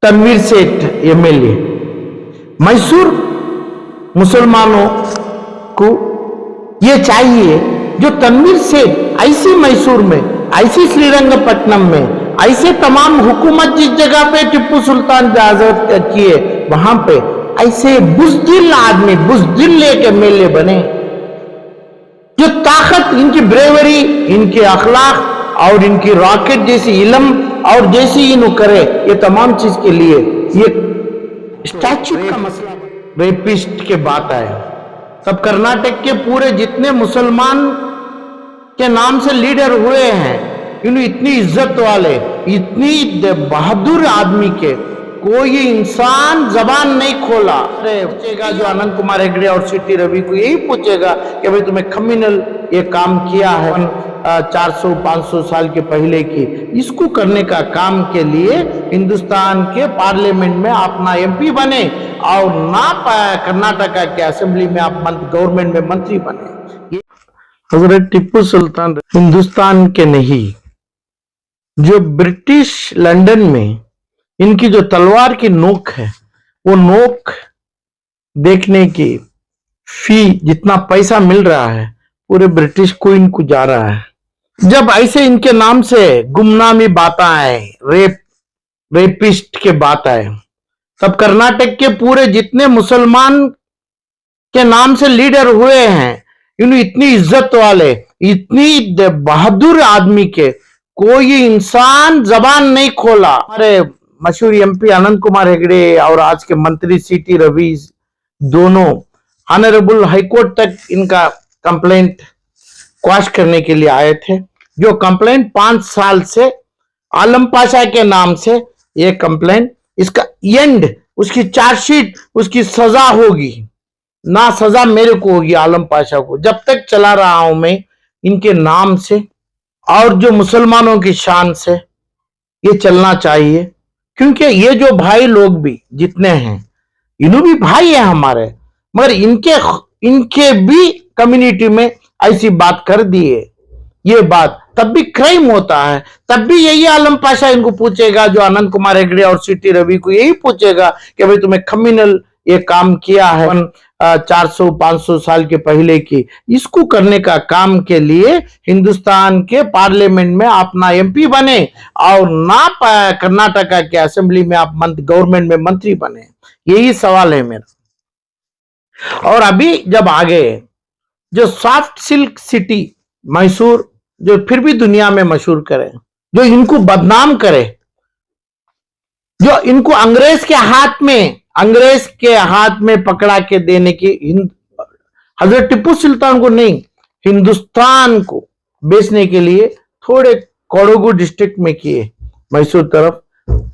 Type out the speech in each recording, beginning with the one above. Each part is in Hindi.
तनवीर सेठ एमएलए मैसूर मुसलमानों को ये चाहिए जो तनवीर सेठ ऐसी मैसूर में, ऐसी श्रीरंगपट्टनम में, ऐसे तमाम हुकूमत जिस जगह पे टिप्पू सुल्तान इजाजत किए वहां पे ऐसे बुजदिल आदमी, बुजदिल एक एमएलए बने जो ताकत, इनकी ब्रेवरी, इनके अखलाक और इनकी रॉकेट जैसी इलम और जैसी इन करे, ये तमाम चीज के लिए ये स्टैच्यू का मसला रेपिस्ट के बात आए तब कर्नाटक के पूरे जितने मुसलमान के नाम से लीडर हुए हैं, इन इतनी इज्जत वाले, इतनी बहादुर आदमी के कोई इंसान जबान नहीं खोला। अरे पूछेगा जो अनंत कुमार हेगड़े और सिटी रवि को यही पूछेगा कि भाई तुम्हें क्रिमिनल ये काम किया है 400-500 साल के पहले की, इसको करने का काम के लिए हिंदुस्तान के पार्लियामेंट में अपना एमपी बने और ना कर्नाटका के असेंबली में आप गवर्नमेंट में मंत्री बने। हजरत टिप्पू सुल्तान हिंदुस्तान के नहीं, जो ब्रिटिश लंदन में इनकी जो तलवार की नोक है, वो नोक देखने की फी जितना पैसा मिल रहा है पूरे ब्रिटिश को इनको जा रहा है। जब ऐसे इनके नाम से गुमनामी बात आए, रेपिस्ट के बात आए, तब कर्नाटक के पूरे जितने मुसलमान के नाम से लीडर हुए हैं, इन इतनी इज्जत वाले, इतनी बहादुर आदमी के कोई इंसान जबान नहीं खोला। हमारे मशहूर एमपी अनंत कुमार हेगड़े और आज के मंत्री सिटी रवि दोनों ऑनरेबल हाईकोर्ट तक इनका कंप्लेंट क्वाश करने के लिए आए थे। जो कंप्लेंट 5 साल से आलम पाशा के नाम से ये कंप्लेंट, इसका एंड, उसकी चार्जशीट, उसकी सजा होगी ना, सजा मेरे को होगी आलम पाशा को, जब तक चला रहा हूं मैं इनके नाम से और जो मुसलमानों की शान से ये चलना चाहिए। क्योंकि ये जो भाई लोग भी जितने हैं, इन्हों भी भाई है हमारे, मगर इनके भी कम्युनिटी में ऐसी बात कर दिए, ये बात तब भी क्राइम होता है। तब भी यही आलम पाशा इनको पूछेगा, जो अनंत कुमार हेगड़े और सिटी रवि को यही पूछेगा कि भाई तुम्हें क्रिमिनल ये काम किया है 400-500 साल के पहले की, इसको करने का काम के लिए हिंदुस्तान के पार्लियामेंट में अपना एमपी बने और ना कर्नाटका के असेंबली में आप गवर्नमेंट में मंत्री बने। यही सवाल है मेरा। और अभी जब आगे जो सॉफ्ट सिल्क सिटी मैसूर, जो फिर भी दुनिया में मशहूर करे, जो इनको बदनाम करे, जो इनको अंग्रेज के हाथ में पकड़ा के देने की, हजरत टिप्पू सुल्तान को नहीं, हिंदुस्तान को बेचने के लिए थोड़े कोडगु डिस्ट्रिक्ट में किए, मैसूर तरफ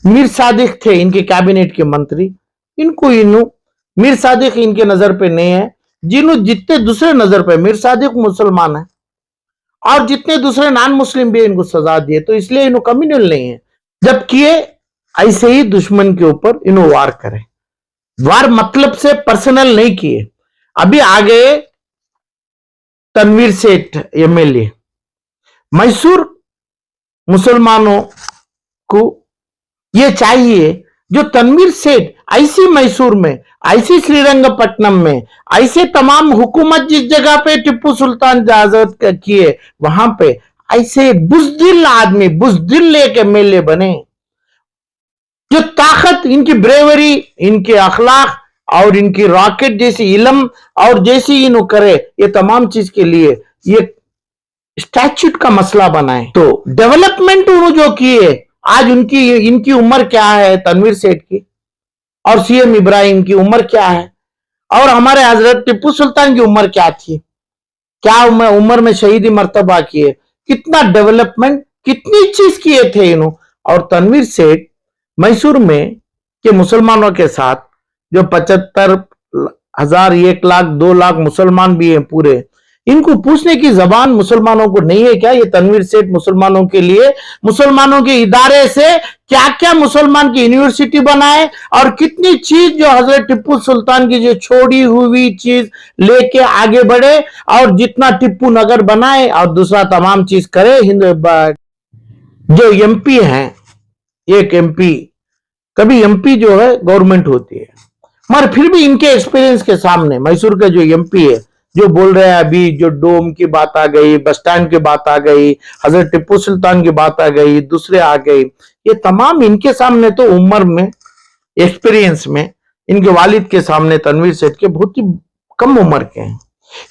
मीर सादिक थे इनके कैबिनेट के मंत्री, मीर सादिक इनके नजर पे नहीं है, जितने दूसरे नजर पे मीर सादिक मुसलमान है और जितने दूसरे नॉन मुस्लिम भी इनको सजा दिए, तो इसलिए इन्हों कम्युनल नहीं है। जब किए ऐसे ही दुश्मन के ऊपर इन्हों वार करे, वार मतलब से पर्सनल नहीं किए। अभी आगे तनवीर सेठ एमएलए मैसूर मुसलमानों को ये चाहिए जो तनवीर सेठ ऐसी मैसूर में, ऐसी श्रीरंगपट्टनम में, ऐसे तमाम हुकूमत जिस जगह पे टिप्पू सुल्तान इजाजत किए वहां पे ऐसे बुजदिल आदमी, बुजदिल एक एमएलए बने जो ताकत, इनकी ब्रेवरी, इनके अखलाक और इनकी रॉकेट जैसी इलम और जैसी इन करे, ये तमाम चीज के लिए ये स्टैच्यूट का मसला बनाए। तो डेवलपमेंट उन्होंने जो किए, आज इनकी उम्र क्या है तनवीर सेठ की और सीएम इब्राहिम की उम्र क्या है, और हमारे हजरत टिप्पू सुल्तान की उम्र क्या थी, क्या उम्र में शहीदी मर्तबा किए, कितना डेवलपमेंट, कितनी चीज किए थे इन्हों। और तनवीर सेठ मैसूर में के मुसलमानों के साथ जो 75,000, 1 लाख, 2 लाख मुसलमान भी हैं पूरे, इनको पूछने की जबान मुसलमानों को नहीं है क्या? ये तनवीर सेठ मुसलमानों के लिए, मुसलमानों के इदारे से क्या क्या मुसलमान की यूनिवर्सिटी बनाए और कितनी चीज जो हजरत टिप्पू सुल्तान की जो छोड़ी हुई चीज लेके आगे बढ़े और जितना टिप्पू नगर बनाए और दूसरा तमाम चीज करे। जो एमपी हैं, एक एमपी तभी एमपी जो है गवर्नमेंट होती है। मगर फिर भी इनके एक्सपीरियंस के सामने मैसूर का जो एमपी है, जो बोल रहे हैं अभी, जो डोम की बात आ गई, बस स्टैंड की बात आ गई, हजरत टिप्पू सुल्तान की बात आ गई, दूसरे आ गई, ये तमाम इनके सामने तो उम्र में, एक्सपीरियंस में, इनके वालिद के सामने तनवीर सेठ के बहुत ही कम उम्र के हैं।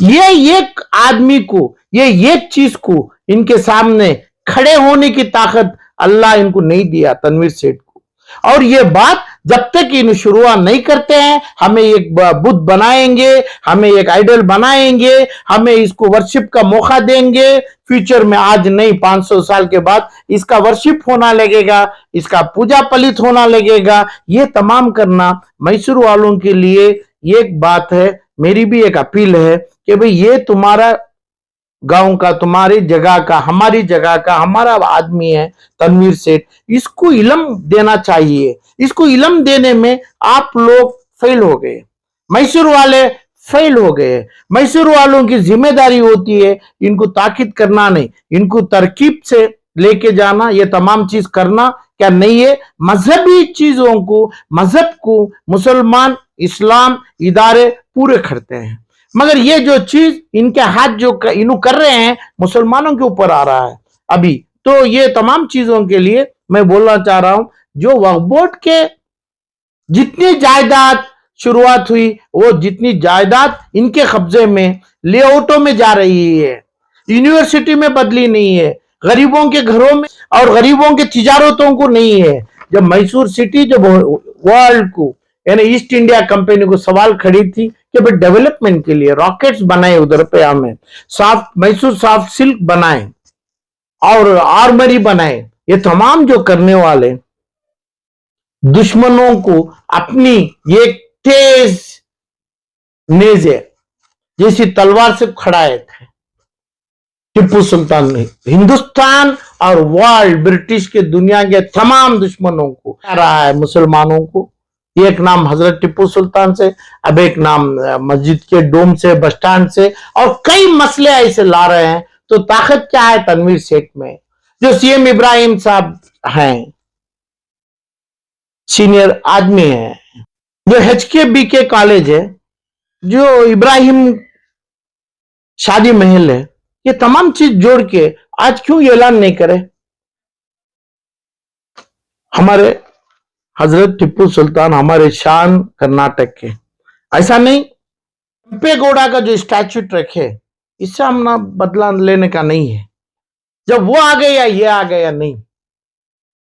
ये एक आदमी को, ये एक चीज को इनके सामने खड़े होने की ताकत अल्लाह इनको नहीं दिया तनवीर सेठ को। और ये बात जब तक इन शुरुआत नहीं करते हैं, हमें एक बुद्ध बनाएंगे, हमें एक आइडल बनाएंगे, हमें इसको वर्शिप का मौका देंगे, फ्यूचर में आज नहीं 500 साल के बाद इसका वर्शिप होना लगेगा, इसका पूजा पलित होना लगेगा, ये तमाम करना मैसूर वालों के लिए एक बात है। मेरी भी एक अपील है कि भाई ये तुम्हारा गांव का, तुम्हारी जगह का, हमारी जगह का, हमारा आदमी है तनवीर सेठ, इसको इल्म देना चाहिए। इसको इल्म देने में आप लोग फेल हो गए, मैसूर वाले फेल हो गए। मैसूर वालों की जिम्मेदारी होती है इनको ताकीद करना नहीं, इनको तरकीब से लेके जाना, ये तमाम चीज करना क्या नहीं है। मजहबी चीजों को, मजहब को मुसलमान इस्लाम इदारे पूरे करते हैं, मगर ये जो चीज इनके हाथ जो इन्हों कर रहे हैं मुसलमानों के ऊपर आ रहा है अभी। तो ये तमाम चीजों के लिए मैं बोलना चाह रहा हूं, जो वक्फ बोर्ड के जितनी जायदाद शुरुआत हुई, वो जितनी जायदाद इनके कब्जे में लेआउटों में जा रही है, यूनिवर्सिटी में बदली नहीं है, गरीबों के घरों में और गरीबों के तिजारतों को नहीं है। जब मैसूर सिटी जब वर्ल्ड को, यानी ईस्ट इंडिया कंपनी को सवाल खड़ी थी कि भाई डेवलपमेंट के लिए रॉकेट्स बनाए उधर पे, हमें मैसूर सॉफ्ट सिल्क बनाए और आर्मरी बनाए, ये तमाम जो करने वाले दुश्मनों को अपनी एक तेज नेज़े जैसी तलवार से खड़ाए थे टिप्पू सुल्तान ने। हिंदुस्तान और वर्ल्ड, ब्रिटिश के दुनिया के तमाम दुश्मनों को रहा है, मुसलमानों को। एक नाम हजरत टिप्पू सुल्तान से, अब एक नाम मस्जिद के डोम से, बस स्टैंड से, और कई मसले ऐसे ला रहे हैं। तो ताकत क्या है तनवीर सेठ में? जो सीएम इब्राहिम साहब हैं, सीनियर आदमी है, जो HKBK कॉलेज है, जो इब्राहिम शादी महल है, ये तमाम चीज जोड़ के आज क्यों ऐलान नहीं करे हमारे हजरत टिप्पू सुल्तान, हमारे शान कर्नाटक के? ऐसा नहीं, केम्पेगौड़ा का जो स्टैच्यूट रखे, इससे हम ना बदला लेने का नहीं है। जब वो आ गया, ये आ गया नहीं,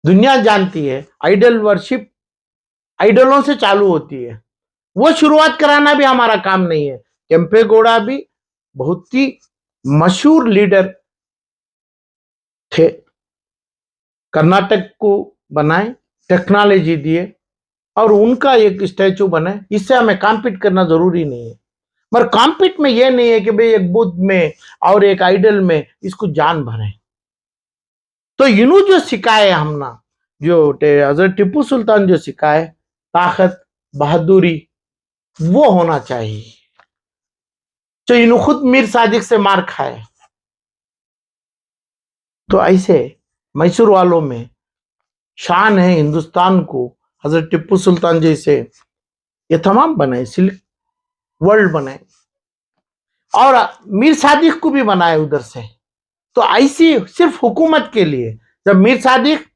दुनिया जानती है आइडल वर्शिप आइडलों से चालू होती है, वो शुरुआत कराना भी हमारा काम नहीं है। केम्पेगौड़ा भी बहुत ही मशहूर लीडर थे, कर्नाटक को बनाए, टेक्नोलॉजी दिए और उनका एक स्टैचू बने। इससे हमें कॉम्पीट करना जरूरी नहीं है, मगर कॉम्पीट में यह नहीं है कि भाई एक बुद्ध में और एक आइडल में इसको जान भरे। तो इन्हों जो सिखाए हमना, जो हजरत टिप्पू सुल्तान जो सिखाए, ताकत, बहादुरी, वो होना चाहिए। तो इन्हों खुद मीर सादिक से मार खाए। तो ऐसे मैसूर वालों में शान है हिंदुस्तान को, हजरत टिप्पू सुल्तान जैसे ये तमाम बनाए, सिल्क वर्ल्ड बनाए और मीर सादिक को भी बनाए उधर से। तो ऐसी सिर्फ हुकूमत के लिए, जब मीर सादिक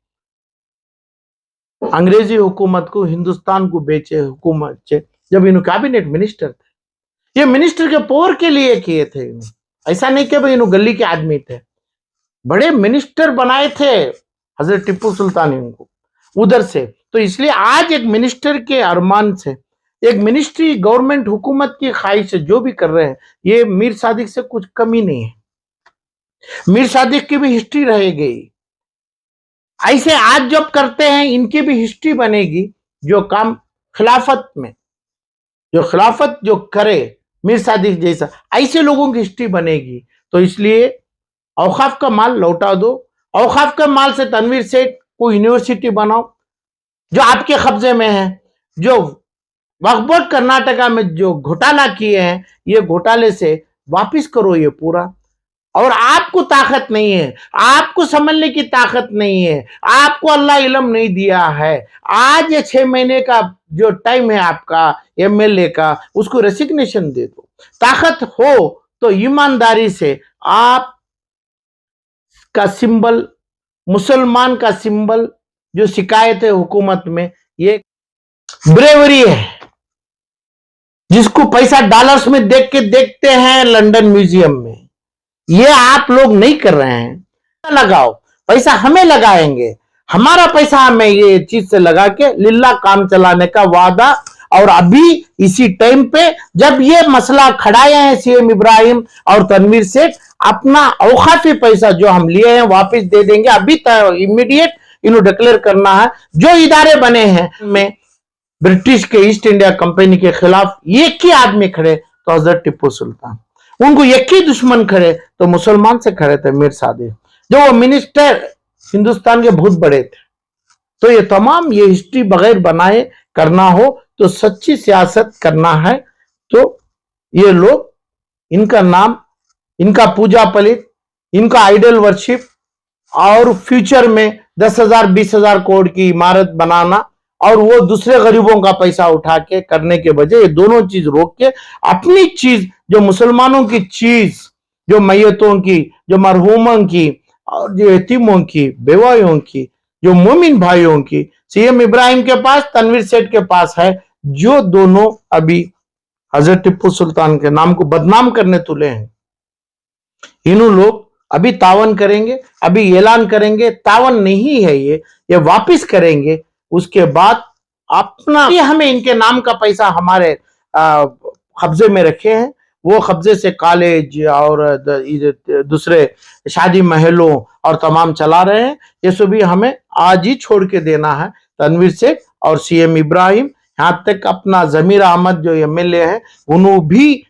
अंग्रेजी हुकूमत को, हिंदुस्तान को बेचे, हुकूमत से, जब इन्हों कैबिनेट मिनिस्टर थे, ये मिनिस्टर के पोर के लिए किए थे इन्हों, ऐसा नहीं कि भाई इन्हों गली के आदमी थे, बड़े मिनिस्टर बनाए थे हजरत टिप्पू सुल्तान इनको उधर से। तो इसलिए आज एक मिनिस्टर के अरमान से, एक मिनिस्ट्री गवर्नमेंट हुकूमत की ख्वाहिश से जो भी कर रहे हैं, ये मीर सादिक से कुछ कमी नहीं है। मीर सादिक की भी हिस्ट्री रहेगी, ऐसे आज जब करते हैं इनकी भी हिस्ट्री बनेगी। जो काम खिलाफत में, जो खिलाफत जो करे मीर सादिक जैसा, ऐसे लोगों की हिस्ट्री बनेगी। तो इसलिए औकाफ का माल लौटा दो, औकाफ का माल से तनवीर सेठ को यूनिवर्सिटी बनाओ जो आपके कब्जे में है। जो वक्फ बोर्ड कर्नाटका में जो घोटाला किए हैं, ये घोटाले से वापिस करो ये पूरा, और आपको ताकत नहीं है, आपको समझने की ताकत नहीं है, आपको अल्लाह इल्म नहीं दिया है। आज ये 6 महीने का जो टाइम है आपका एमएलए का, उसको रेसिग्नेशन दे दो। ताकत हो तो ईमानदारी से आप का सिंबल, मुसलमान का सिंबल जो शिकायत है हुकूमत में, ये ब्रेवरी है, जिसको पैसा डॉलर्स में देख के देखते हैं लंदन म्यूजियम में, ये आप लोग नहीं कर रहे हैं। लगाओ पैसा, हमें लगाएंगे, हमारा पैसा हमें ये चीज से लगा के लिल्ला काम चलाने का वादा। और अभी इसी टाइम पे जब ये मसला खड़ाए हैं सीएम इब्राहिम और तनवीर सेठ, अपना औकाफी पैसा जो हम लिए हैं वापस दे देंगे। अभी तक इमीडिएट इन्हों डिक्लेयर करना है। जो इदारे बने हैं में ब्रिटिश के ईस्ट इंडिया कंपनी के खिलाफ एक ही आदमी खड़े तो हजरत टिप्पू सुल्तान, उनको एक ही दुश्मन खड़े तो मुसलमान से खड़े थे मीर सादिक, जो वो मिनिस्टर हिंदुस्तान के बहुत बड़े थे। तो ये तमाम ये हिस्ट्री बगैर बनाए करना हो तो सच्ची सियासत करना है तो ये लोग, इनका नाम, इनका पूजा पलित, इनका आइडल वर्शिप और फ्यूचर में 10,000 20,000 करोड़ की इमारत बनाना और वो दूसरे गरीबों का पैसा उठा के करने के बजाय ये दोनों चीज रोक के अपनी चीज, जो मुसलमानों की चीज, जो मैयतों की, जो मरहूमों की और जो यतीमों की, बेवायों की, जो मोमिन भाइयों की, सीएम इब्राहिम के पास, तनवीर सेठ के पास है, जो दोनों अभी हजरत टिप्पू सुल्तान के नाम को बदनाम करने तुले हैं। इन्हों लोग अभी तावन करेंगे, अभी ऐलान करेंगे, तावन नहीं है ये वापिस करेंगे। उसके बाद अपना, ये हमें इनके नाम का पैसा हमारे कब्जे में रखे हैं, वो कब्जे से कॉलेज और दूसरे शादी महलों और तमाम चला रहे हैं। ये सभी हमें आज ही छोड़ के देना है। तनवीर सेठ और सीएम इब्राहिम, यहां तक अपना जमीर अहमद जो एमएलए है, उन्होंने भी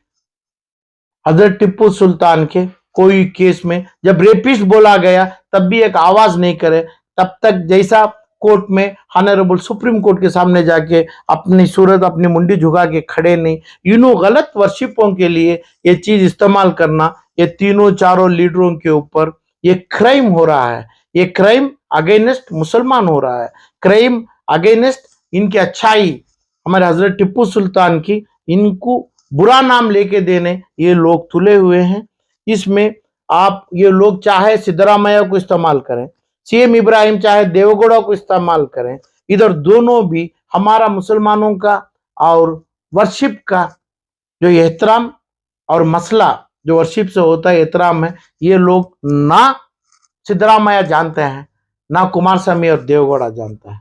हजरत टिप्पू सुल्तान के कोई केस में जब रेपिस्ट बोला गया तब भी एक आवाज नहीं करे, तब तक जैसा कोर्ट में ऑनरेबल सुप्रीम कोर्ट के सामने जाके अपनी सूरत, अपनी मुंडी झुका के खड़े नहीं। इन्हों गलत वर्शिपों के लिए ये चीज इस्तेमाल करना, ये तीनों चारों लीडरों के ऊपर ये क्राइम हो रहा है। ये क्राइम अगेंस्ट मुसलमान हो रहा है, क्राइम अगेंस्ट इनकी अच्छाई, हमारे हजरत टिप्पू सुल्तान की, इनको बुरा नाम लेके देने ये लोग तुले हुए हैं। इसमें आप ये लोग चाहे सिद्धरामैया को इस्तेमाल करें, सीएम इब्राहिम चाहे देवगौड़ा को इस्तेमाल करें, इधर दोनों भी हमारा मुसलमानों का और वर्शिप का जो एहतराम और मसला जो वर्शिप से होता है एहतराम है, ये लोग ना सिद्धरामैया जानते हैं, ना कुमारस्वामी और देवगौड़ा जानता है।